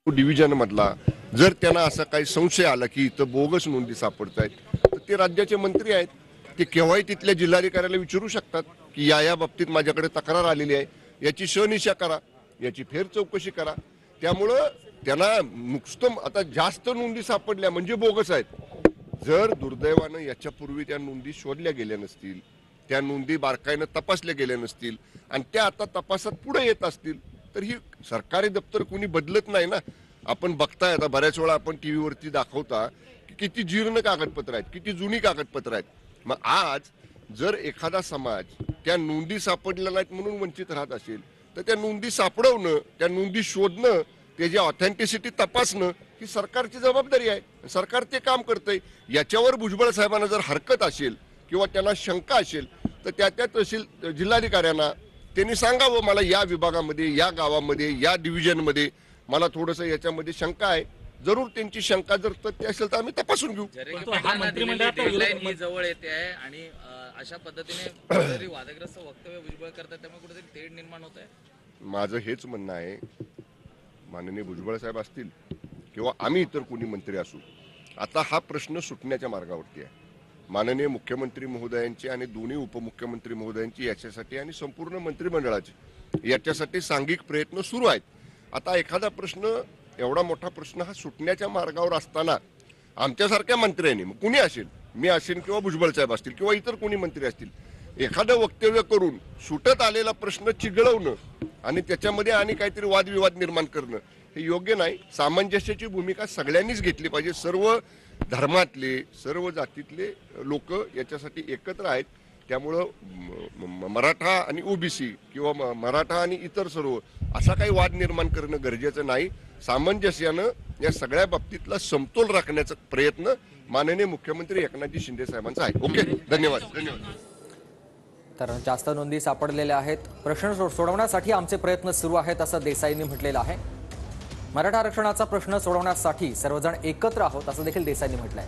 Division मधला जर त्यांना असा काही संशय आला की इथं बोगस नोंदी सापडत आहेत तर ते राज्याचे मंत्री आहेत, ते केव्हाही तिथल्या जिल्हाधिकाऱ्याला विचारू शकतात की या बाबतीत माझ्याकडे तक्रार आलेली आहे, याची शहनिशा करा, याची फेर चौकशी करा. त्यामुळं त्यांना नुकतं आता जास्त नोंदी सापडल्या म्हणजे बोगस आहेत. जर दुर्दैवानं याच्यापूर्वी त्या नोंदी शोधल्या गेल्या नसतील, त्या नोंदी बारकाईनं तपासल्या गेल्या नसतील आणि त्या आता तपासात पुढे येत असतील तर ही सरकारी दप्तर कोणी बदलत नाही ना. आपण बघताय आता बऱ्याच वेळा आपण टीव्हीवरती दाखवता की किती जीर्ण कागदपत्र आहेत, किती जुनी कागदपत्र आहेत. मग आज जर एखादा समाज त्या नोंदी सापडल्या नाहीत म्हणून वंचित राहत असेल तर त्या नोंदी सापडवणं, त्या नोंदी शोधणं, त्याची ऑथेंटिसिटी तपासणं ही सरकारची जबाबदारी आहे. सरकार ते काम करतंय. याच्यावर भुजबळ साहेबांना जर हरकत असेल किंवा त्यांना शंका असेल तर त्या तहसील जिल्हाधिकाऱ्यांना त्यांनी सांगावं, मला या विभागामध्ये, या गावामध्ये, या डिव्हिजनमध्ये मला थोडंसं याच्यामध्ये शंका आहे. जरूर त्यांची शंका जर तथ्य असेल तर आम्ही तपासून घेऊ. जवळ येते आहे आणि अशा पद्धतीने वादग्रस्त वक्तव्य भुजबळ करतात, त्यामुळे कुठेतरी तेढ निर्माण होत आहे. माझं हेच म्हणणं आहे, माननीय भुजबळ साहेब असतील किंवा आम्ही इतर कोणी मंत्री असू, आता हा प्रश्न सुटण्याच्या मार्गावरती आहे. माननीय मुख्यमंत्री महोदयांची आणि दोन्ही उपमुख्यमंत्री महोदयांची याच्यासाठी आणि संपूर्ण मंत्रिमंडळाचे याच्यासाठी सांघिक प्रयत्न सुरू आहेत. आता एखादा प्रश्न, एवढा मोठा प्रश्न हा सुटण्याच्या मार्गावर असताना आमच्यासारख्या मंत्र्यांनी, मग कुणी असेल, मी असेल किंवा भुजबळ साहेब असतील किंवा इतर कोणी मंत्री असतील, एखादं वक्तव्य करून सुटत आलेला प्रश्न चिघळवणं आणि त्याच्यामध्ये आणि काहीतरी वादविवाद निर्माण करणं हे योग्य नाही. सामंजस्याची भूमिका सगळ्यांनीच घेतली पाहिजे. सर्व धर्मातले, सर्व जातीतले लोक याच्यासाठी एकत्र आहेत. त्यामुळं मराठा आणि ओबीसी किंवा मराठा आणि इतर सर्व असा काही वाद निर्माण करणं गरजेचं नाही. सामंजस्यानं या सगळ्या बाबतीतला समतोल राखण्याचा प्रयत्न माननीय मुख्यमंत्री एकनाथजी शिंदे साहेबांचा आहे. ओके, धन्यवाद. तर जास्त नोंदी सापडलेल्या आहेत, प्रश्न सोडवण्यासाठी आमचे प्रयत्न सुरू आहेत असं देसाईंनी म्हटलेलं आहे. मराठा आरक्षणाचा प्रश्न सोडवण्यासाठी सर्वजण एकत्र आहोत असं देखील देसाईंनी म्हटलंय.